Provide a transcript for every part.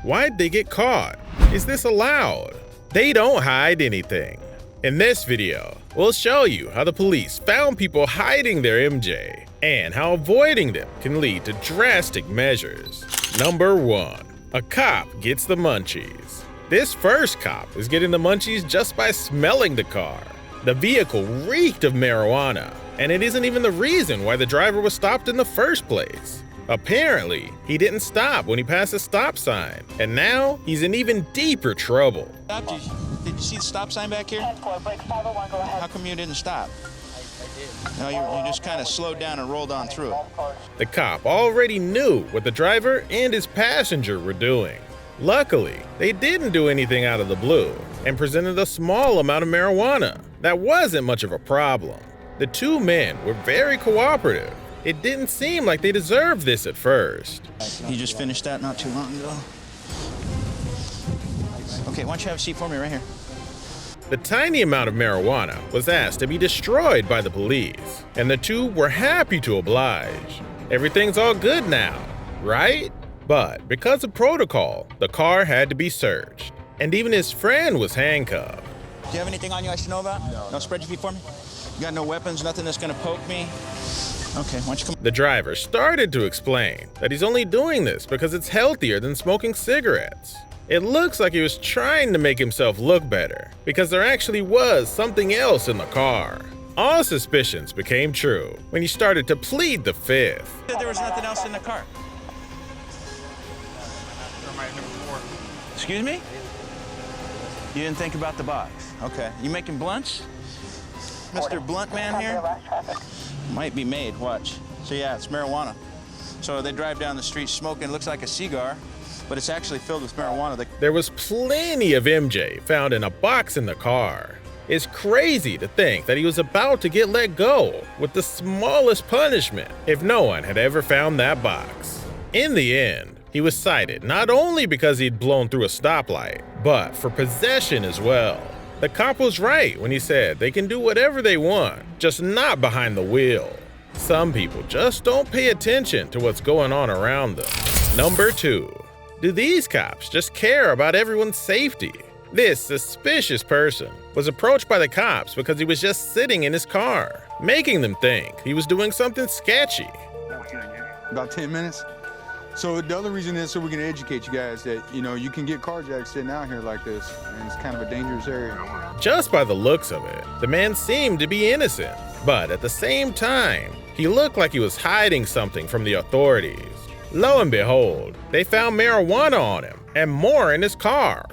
Why'd they get caught? Is this allowed? They don't hide anything. In this video, we'll show you how the police found people hiding their MJ and how avoiding them can lead to drastic measures. Number 1. A cop gets the munchies. This first cop is getting the munchies just by smelling the car. The vehicle reeked of marijuana, and it isn't even the reason why the driver was stopped in the first place. Apparently, he didn't stop when he passed a stop sign, and now he's in even deeper trouble. Did you see the stop sign back here? How come you didn't stop? I did. No, you just kind of slowed down and rolled on through it. The cop already knew what the driver and his passenger were doing. Luckily, they didn't do anything out of the blue and presented a small amount of marijuana. That wasn't much of a problem. The two men were very cooperative. It didn't seem like they deserved this at first. You just finished that not too long ago. Okay, why don't you have a seat for me right here? The tiny amount of marijuana was asked to be destroyed by the police, and the two were happy to oblige. Everything's all good now, right? But because of protocol, the car had to be searched, and even his friend was handcuffed. Do you have anything on you I should know about? No, spread your feet for me. You got no weapons, nothing that's gonna poke me? Okay, why don't you come? The driver started to explain that he's only doing this because it's healthier than smoking cigarettes. It looks like he was trying to make himself look better because there actually was something else in the car. All suspicions became true when he started to plead the fifth. There was nothing else in the car. Excuse me? You didn't think about the box. Okay. You making blunts? Mr. Blunt Man here? Might be made, watch. So yeah, it's marijuana. So they drive down the street smoking, looks like a cigar, but it's actually filled with marijuana. There was plenty of MJ found in a box in the car. It's crazy to think that he was about to get let go with the smallest punishment if no one had ever found that box. In the end, he was cited not only because he'd blown through a stoplight, but for possession as well. The cop was right when he said they can do whatever they want, just not behind the wheel. Some people just don't pay attention to what's going on around them. Number 2. Do these cops just care about everyone's safety? This suspicious person was approached by the cops because he was just sitting in his car, making them think he was doing something sketchy. About 10 minutes. So the other reason is so we can educate you guys that, you can get carjacked sitting out here like this, and it's kind of a dangerous area. Just by the looks of it, the man seemed to be innocent, but at the same time, he looked like he was hiding something from the authorities. Lo and behold, they found marijuana on him and more in his car.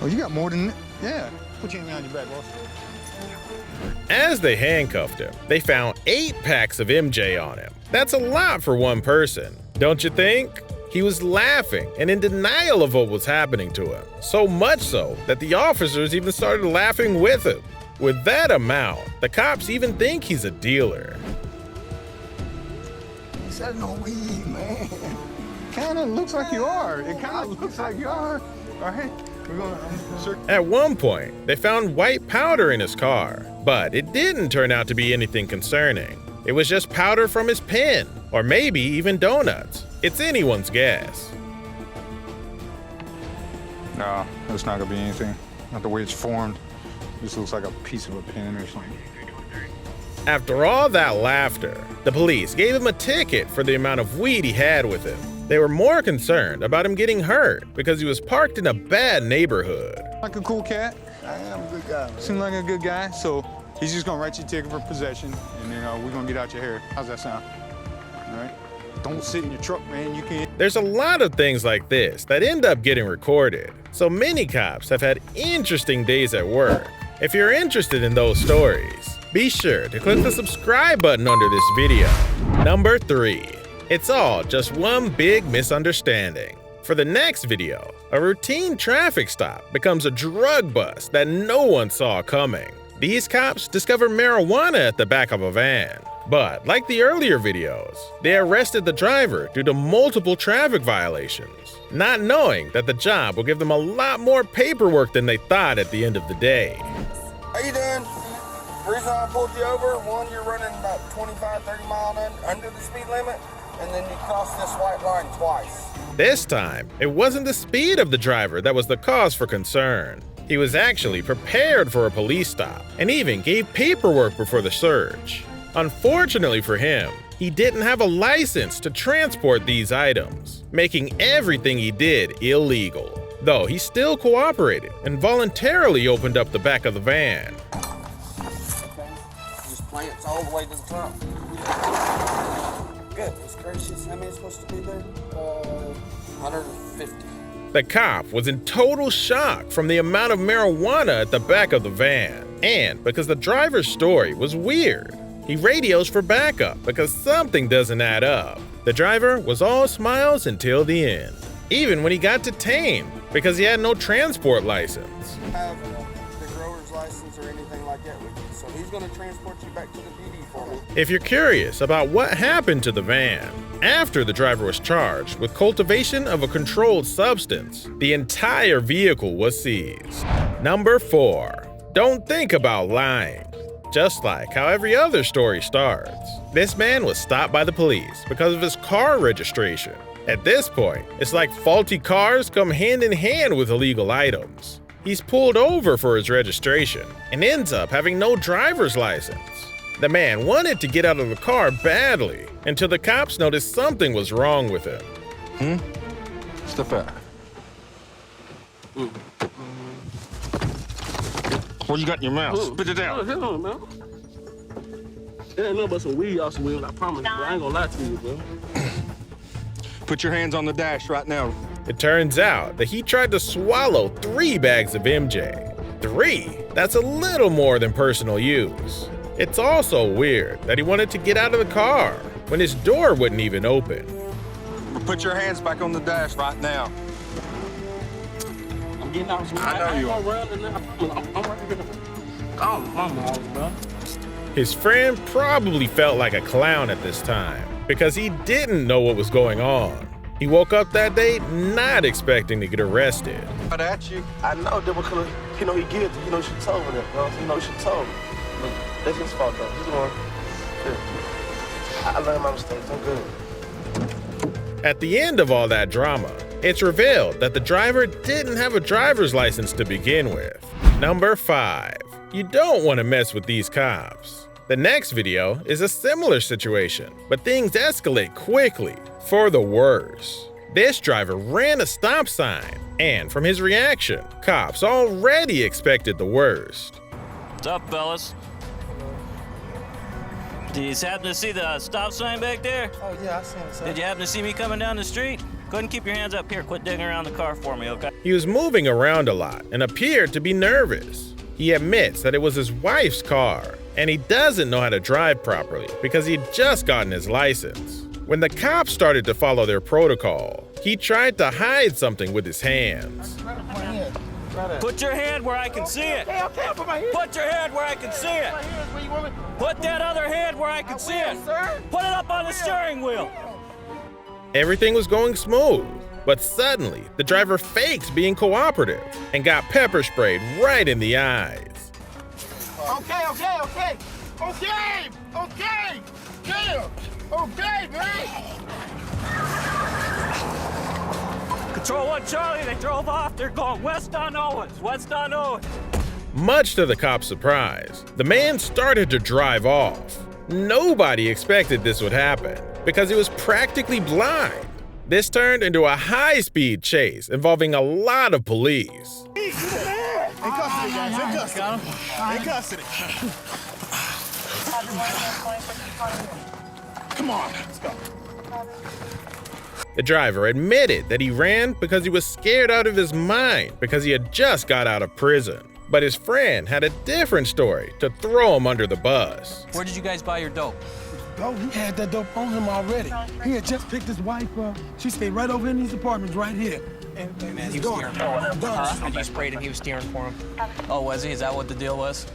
Oh, you got more than that? Yeah. Put your hand on your back, boss. As they handcuffed him, they found 8 packs of MJ on him. That's a lot for one person, don't you think? He was laughing and in denial of what was happening to him, so much so that the officers even started laughing with him. With that amount, the cops even think he's a dealer. Is that no weed, man? Kinda looks like you are. It kinda looks like you are. All right, we're going. At one point, they found white powder in his car, but it didn't turn out to be anything concerning. It was just powder from his pen, or maybe even donuts. It's anyone's guess. No, it's not gonna be anything. Not the way it's formed. This looks like a piece of a pen or something. After all that laughter, the police gave him a ticket for the amount of weed he had with him. They were more concerned about him getting hurt because he was parked in a bad neighborhood. Like a cool cat. I am a good guy. Seems like a good guy, so he's just gonna write you a ticket for possession, and then we're gonna get out your hair. How's that sound? All right? Don't sit in your truck, man. You can't. There's a lot of things like this that end up getting recorded, so many cops have had interesting days at work. If you're interested in those stories, be sure to click the subscribe button under this video. Number 3. It's all just one big misunderstanding. For the next video, a routine traffic stop becomes a drug bust that no one saw coming. These cops discover marijuana at the back of a van. But like the earlier videos, they arrested the driver due to multiple traffic violations, not knowing that the job will give them a lot more paperwork than they thought at the end of the day. How you doing? The reason I pulled you over, one, you're running about 25, 30 miles under the speed limit. and then you cross this white line twice. This time, it wasn't the speed of the driver that was the cause for concern. He was actually prepared for a police stop and even gave paperwork before the search. Unfortunately for him, he didn't have a license to transport these items, making everything he did illegal. Though he still cooperated and voluntarily opened up the back of the van. Okay. Just plants all the way to the trunk. Goodness gracious, how many is supposed to be there? 150. The cop was in total shock from the amount of marijuana at the back of the van, and because the driver's story was weird. He radios for backup because something doesn't add up. The driver was all smiles until the end, even when he got detained because he had no transport license. Have the grower's license or anything like that with you, so he's going to transport you back to the PD for me. If you're curious about what happened to the van, after the driver was charged with cultivation of a controlled substance, the entire vehicle was seized. Number 4. Don't think about lying. Just like how every other story starts, this man was stopped by the police because of his car registration. At this point, it's like faulty cars come hand in hand with illegal items. He's pulled over for his registration and ends up having no driver's license. The man wanted to get out of the car badly until the cops noticed something was wrong with him. Step back. What you got in your mouth? Spit it out. Hell on, man. There ain't nothing but some weed off some weed, I promise you, bro. I ain't gonna lie to you, bro. Put your hands on the dash right now. It turns out that he tried to swallow 3 bags of MJ. 3? That's a little more than personal use. It's also weird that he wanted to get out of the car when his door wouldn't even open. Put your hands back on the dash right now. I'm getting out some weed. I know you are. I'm right here. Oh, my mom, bro. His friend probably felt like a clown at this time because he didn't know what was going on. He woke up that day not expecting to get arrested. But at you. I know that because, he guilty. She told me that, bro. She told me. But that's his fault, though. He's the one. Yeah. I learned my mistakes. I'm good. At the end of all that drama, it's revealed that the driver didn't have a driver's license to begin with. Number 5. You don't want to mess with these cops. The next video is a similar situation, but things escalate quickly for the worse. This driver ran a stop sign, and from his reaction, cops already expected the worst. What's up, fellas? Did you happen to see the stop sign back there? Oh, yeah, I seen it, sir. Did you happen to see me coming down the street? Go ahead and keep your hands up here. Quit digging around the car for me, okay? He was moving around a lot and appeared to be nervous. He admits that it was his wife's car, and he doesn't know how to drive properly because he'd just gotten his license. When the cops started to follow their protocol, he tried to hide something with his hands. Put your hand where I can see it. Put your hand where I can see it. Put that other hand where I can see it. Put it up on the steering wheel. Everything was going smooth, but suddenly the driver faked being cooperative and got pepper sprayed right in the eyes. Okay. Damn. Okay, man. Control 1 Charlie, they drove off. They're going west on Owens. Much to the cops' surprise, the man started to drive off. Nobody expected this would happen because he was practically blind. This turned into a high-speed chase involving a lot of police. In custody, guys. In custody. Come on, let's go. The driver admitted that he ran because he was scared out of his mind because he had just got out of prison. But his friend had a different story to throw him under the bus. Where did you guys buy your dope? Oh, he had that dope on him already. He had just picked his wife up. She stayed right over in these apartments right here. And Man, he was steering for him. And you sprayed him, he was steering for him. Oh, was he? Is that what the deal was?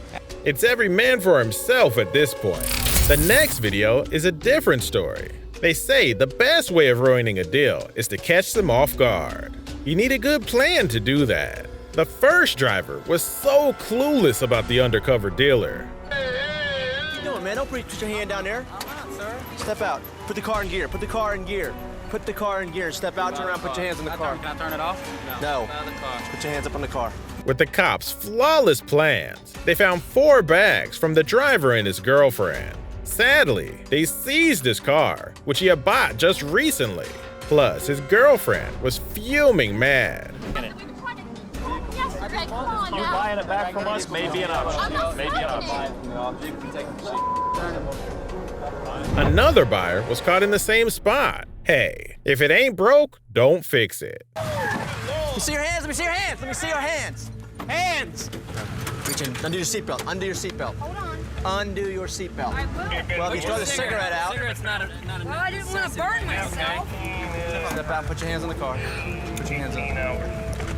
It's every man for himself at this point. The next video is a different story. They say the best way of ruining a deal is to catch them off guard. You need a good plan to do that. The first driver was so clueless about the undercover dealer. What you doing, man? Don't put your hand down there. I'm not, sir. Step out. Put the car in gear. Put the car in gear. Put the car in gear. Step out, turn around, put your hands on the car. Can I turn it off? No. Out of the car. Put your hands up on the car. With the cops' flawless plans, they found 4 bags from the driver and his girlfriend. Sadly, they seized his car, which he had bought just recently. Plus, his girlfriend was fuming mad. Yesterday, come on You now. buying it back from us may be an option. I'm not Maybe an signing option. it. Another buyer was caught in the same spot. Hey, if it ain't broke, don't fix it. Let me see your hands. Let me see your hands. Let me see your hands. Hands. Reach in. Undo your seatbelt. Undo your seatbelt. Hold on. Undo your seatbelt. I will. Well, if you throw the cigarette out. Cigarette's not a Well, I didn't want to burn myself. Step out. Put your hands on the car. Put your hands up.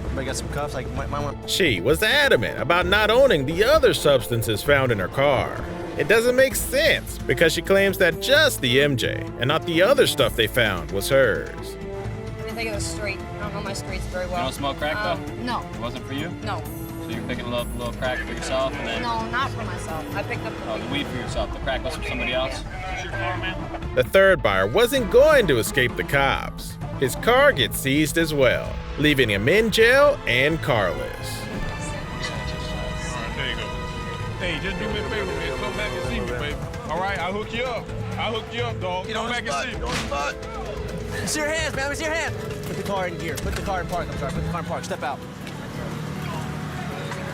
Everybody got some cuffs? Like, might want. She was adamant about not owning the other substances found in her car. It doesn't make sense because she claims that just the MJ and not the other stuff they found was hers. What do you think of the street? I don't know my streets very well. You don't smoke crack, though? No. It wasn't for you? No. So you're picking a little crack for yourself and then... No, not for myself. I picked up Oh, the weed for yourself. The crack was for somebody else? The third buyer wasn't going to escape the cops. His car gets seized as well, leaving him in jail and carless. There you go. Hey, just do me a favor, man. Come back and see me, baby. All right, I'll hook you up. I'll hook you up, dog. Come back and see me. Let me see your hands, man. Let me see your hands. Put the car in gear. Put the car in park. I'm sorry. Put the car in park. Step out.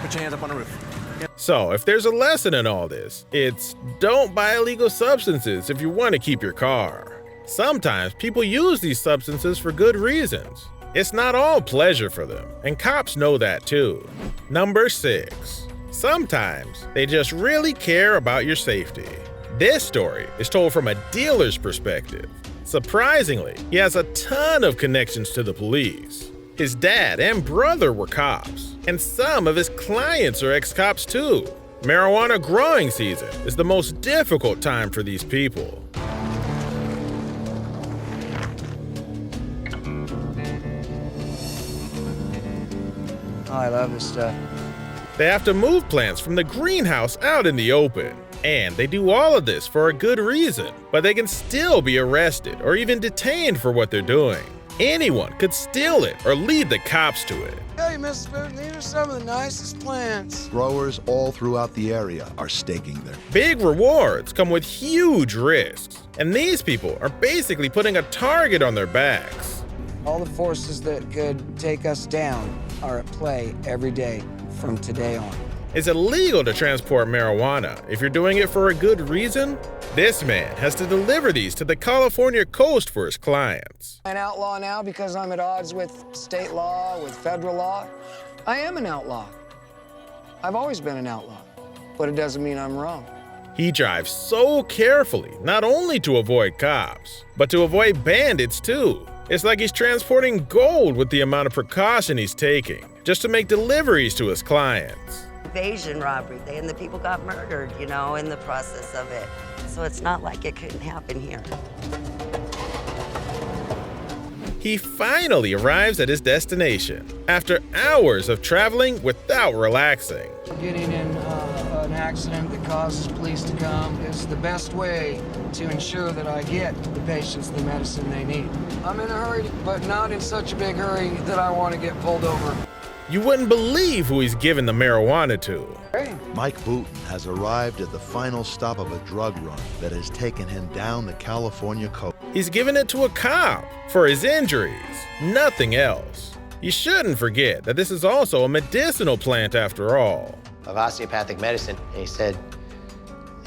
Put your hands up on the roof. So, if there's a lesson in all this, it's don't buy illegal substances if you want to keep your car. Sometimes people use these substances for good reasons. It's not all pleasure for them, and cops know that too. Number 6. Sometimes they just really care about your safety. This story is told from a dealer's perspective. Surprisingly, he has a ton of connections to the police. His dad and brother were cops, and some of his clients are ex-cops too. Marijuana growing season is the most difficult time for these people. Oh, I love this stuff. They have to move plants from the greenhouse out in the open. And they do all of this for a good reason, but they can still be arrested or even detained for what they're doing. Anyone could steal it or lead the cops to it. Hey, Mr. Spoon, these are some of the nicest plants. Growers all throughout the area are staking their Big rewards come with huge risks, and these people are basically putting a target on their backs. All the forces that could take us down are at play every day from today on. It's illegal to transport marijuana if you're doing it for a good reason. This man has to deliver these to the California coast for his clients. I'm an outlaw now because I'm at odds with state law, with federal law. I am an outlaw. I've always been an outlaw, but it doesn't mean I'm wrong. He drives so carefully, not only to avoid cops, but to avoid bandits too. It's like he's transporting gold with the amount of precaution he's taking, just to make deliveries to his clients. Invasion robbery, and the people got murdered, you know, in the process of it. So it's not like it couldn't happen here. He finally arrives at his destination after hours of traveling without relaxing. Getting in an accident that causes police to come is the best way to ensure that I get the patients the medicine they need. I'm in a hurry, but not in such a big hurry that I want to get pulled over. You wouldn't believe who he's given the marijuana to. Mike Booton has arrived at the final stop of a drug run that has taken him down the California coast. He's given it to a cop for his injuries, nothing else. You shouldn't forget that this is also a medicinal plant after all. Of osteopathic medicine. And he said,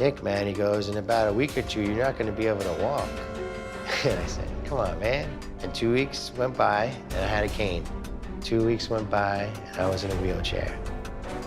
Nick, man, he goes, in about a week or two, you're not going to be able to walk. And I said, come on, man. And 2 weeks went by, and I had a cane. 2 weeks went by, and I was in a wheelchair.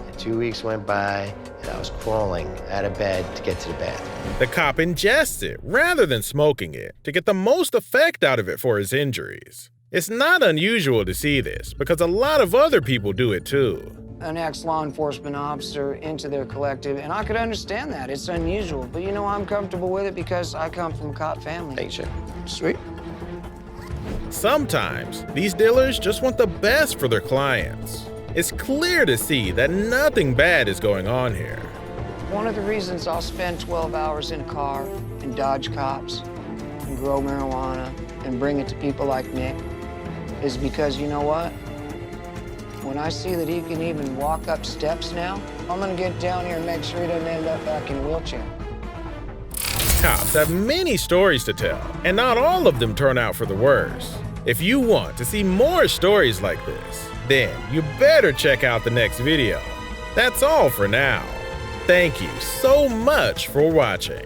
And 2 weeks went by, and I was crawling out of bed to get to the bathroom. The cop ingests it rather than smoking it to get the most effect out of it for his injuries. It's not unusual to see this because a lot of other people do it too. An ex-law enforcement officer into their collective, and I could understand that. It's unusual, but you know, I'm comfortable with it because I come from a cop family. Thanks, sir. Sweet. Sometimes, these dealers just want the best for their clients. It's clear to see that nothing bad is going on here. One of the reasons I'll spend 12 hours in a car and dodge cops and grow marijuana and bring it to people like Nick is because, you know what? When I see that he can even walk up steps now, I'm gonna get down here and make sure he doesn't end up back in a wheelchair. Cops have many stories to tell, and not all of them turn out for the worse. If you want to see more stories like this, then you better check out the next video. That's all for now. Thank you so much for watching.